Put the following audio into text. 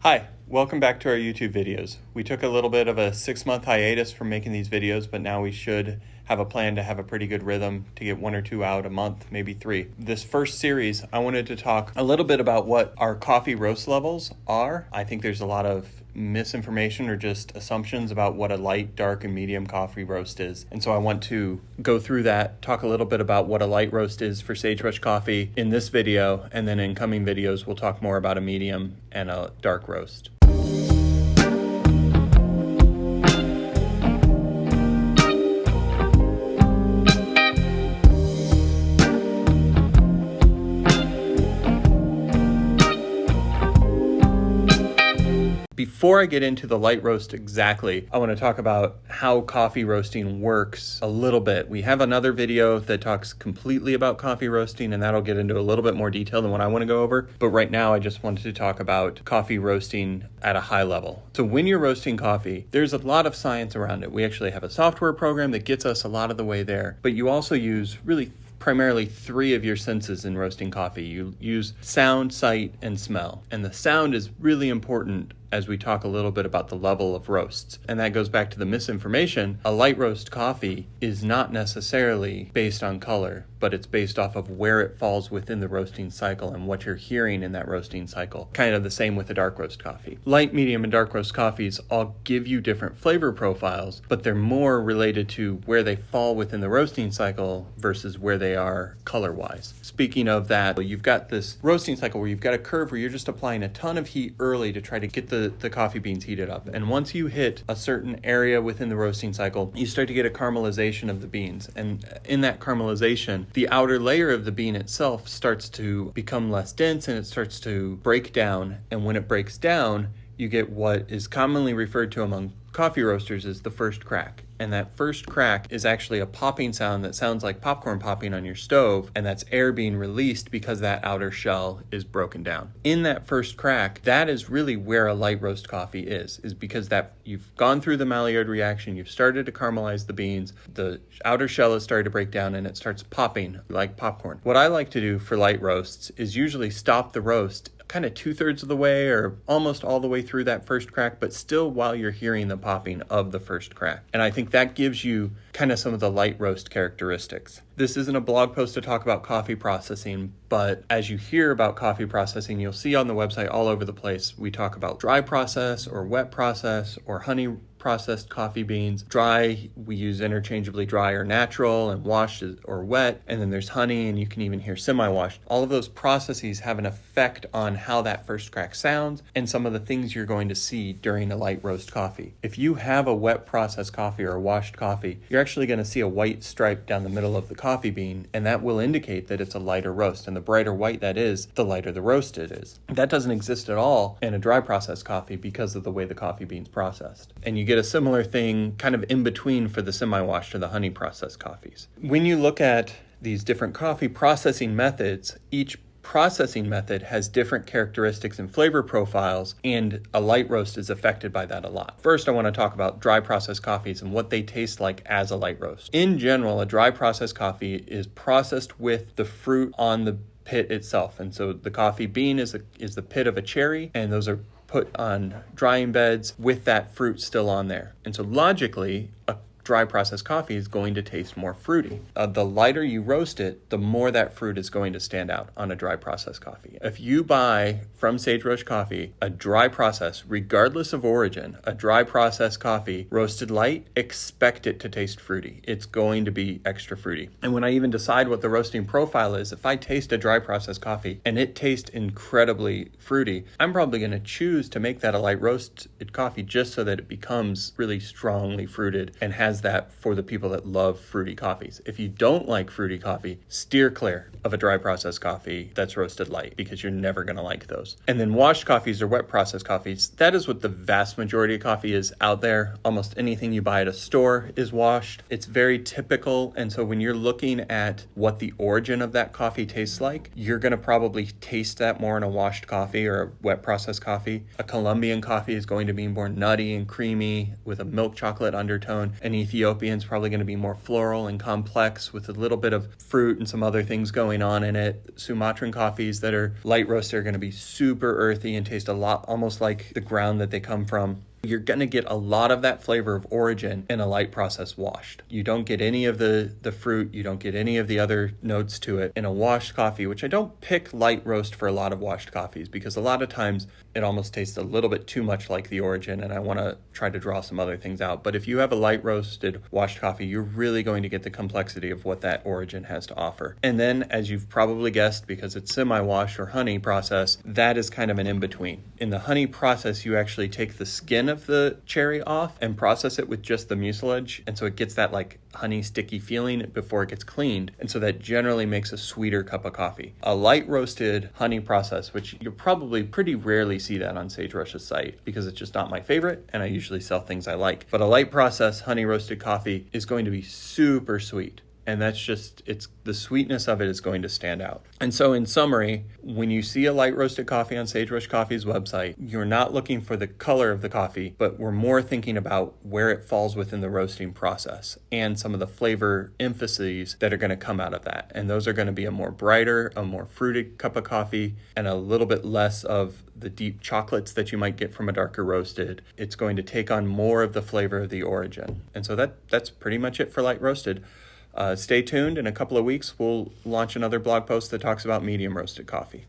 Hi, welcome back to our YouTube videos. We took a little bit of a 6-month hiatus from making these videos, but now we should have a plan to have a pretty good rhythm to get 1 or 2 out a month, maybe 3. This first series, I wanted to talk a little bit about what our coffee roast levels are. I think there's a lot of misinformation or just assumptions about what a light, dark, and medium coffee roast is. And so I want to go through that, talk a little bit about what a light roast is for Sagebrush coffee in this video, and then in coming videos we'll talk more about a medium and a dark roast. Before I get into the light roast exactly, I want to talk about how coffee roasting works a little bit. We have another video that talks completely about coffee roasting, and that'll get into a little bit more detail than what I want to go over. But right now, I just wanted to talk about coffee roasting at a high level. So when you're roasting coffee, there's a lot of science around it. We actually have a software program that gets us a lot of the way there, but you also use really primarily 3 of your senses in roasting coffee. You use sound, sight, and smell. And the sound is really important as we talk a little bit about the level of roasts. And that goes back to the misinformation. A light roast coffee is not necessarily based on color, but it's based off of where it falls within the roasting cycle and what you're hearing in that roasting cycle. Kind of the same with a dark roast coffee. Light, medium, and dark roast coffees all give you different flavor profiles, but they're more related to where they fall within the roasting cycle versus where they are color-wise. Speaking of that, you've got this roasting cycle where you've got a curve where you're just applying a ton of heat early to try to get the coffee beans heated up. And once you hit a certain area within the roasting cycle, you start to get a caramelization of the beans. And in that caramelization, the outer layer of the bean itself starts to become less dense and it starts to break down. And when it breaks down, you get what is commonly referred to among coffee roasters as the first crack. And that first crack is actually a popping sound that sounds like popcorn popping on your stove, and that's air being released because that outer shell is broken down. In that first crack, that is really where a light roast coffee is because that you've gone through the Maillard reaction, you've started to caramelize the beans, the outer shell has started to break down, and it starts popping like popcorn. What I like to do for light roasts is usually stop the roast kind of 2/3 of the way or almost all the way through that first crack, but still while you're hearing the popping of the first crack. And I think that gives you kind of some of the light roast characteristics. This isn't a blog post to talk about coffee processing, but as you hear about coffee processing, you'll see on the website all over the place, we talk about dry process or wet process or honey processed coffee beans. Dry, we use interchangeably dry or natural, and washed or wet. And then there's honey, and you can even hear semi-washed. All of those processes have an effect on how that first crack sounds and some of the things you're going to see during a light roast coffee. If you have a wet processed coffee or a washed coffee, you're actually going to see a white stripe down the middle of the coffee bean, and that will indicate that it's a lighter roast. And the brighter white that is, the lighter the roast it is. That doesn't exist at all in a dry processed coffee because of the way the coffee bean's processed. And you get a similar thing kind of in between for the semi-washed or the honey processed coffees. When you look at these different coffee processing methods, each processing method has different characteristics and flavor profiles, and a light roast is affected by that a lot. First, I want to talk about dry processed coffees and what they taste like as a light roast. In general, a dry processed coffee is processed with the fruit on the pit itself. And so the coffee bean is the pit of a cherry, and those are put on drying beds with that fruit still on there. And so logically, a dry processed coffee is going to taste more fruity. The lighter you roast it, the more that fruit is going to stand out on a dry processed coffee. If you buy from Sagebrush Coffee a dry process, regardless of origin, a dry processed coffee roasted light, expect it to taste fruity. It's going to be extra fruity. And when I even decide what the roasting profile is, if I taste a dry processed coffee and it tastes incredibly fruity, I'm probably going to choose to make that a light roasted coffee just so that it becomes really strongly fruited and has that for the people that love fruity coffees. If you don't like fruity coffee, steer clear of a dry processed coffee that's roasted light because you're never going to like those. And then washed coffees or wet processed coffees, that is what the vast majority of coffee is out there. Almost anything you buy at a store is washed. It's very typical. And so when you're looking at what the origin of that coffee tastes like, you're going to probably taste that more in a washed coffee or a wet processed coffee. A Colombian coffee is going to be more nutty and creamy with a milk chocolate undertone. An Ethiopian is probably going to be more floral and complex with a little bit of fruit and some other things going on in it. Sumatran coffees that are light roasted are going to be super earthy and taste a lot almost like the ground that they come from. You're going to get a lot of that flavor of origin in a light process washed. You don't get any of the fruit. You don't get any of the other notes to it in a washed coffee, which I don't pick light roast for a lot of washed coffees because a lot of times it almost tastes a little bit too much like the origin and I want to try to draw some other things out. But if you have a light roasted washed coffee, you're really going to get the complexity of what that origin has to offer. And then, as you've probably guessed, because it's semi-wash or honey process, that is kind of an in-between. In the honey process, you actually take the skin of the cherry off and process it with just the mucilage, and so it gets that like honey sticky feeling before it gets cleaned, and so that generally makes a sweeter cup of coffee. A light roasted honey process, which you'll probably pretty rarely see that on Sagebrush's site because it's just not my favorite and I usually sell things I like, but a light process honey roasted coffee is going to be super sweet. And that's just, it's the sweetness of it is going to stand out. And so in summary, when you see a light roasted coffee on Sagebrush Coffee's website, you're not looking for the color of the coffee, but we're more thinking about where it falls within the roasting process and some of the flavor emphases that are going to come out of that. And those are going to be a more brighter, a more fruited cup of coffee and a little bit less of the deep chocolates that you might get from a darker roasted. It's going to take on more of the flavor of the origin. And so that's pretty much it for light roasted. Stay tuned. In a couple of weeks, we'll launch another blog post that talks about medium roasted coffee.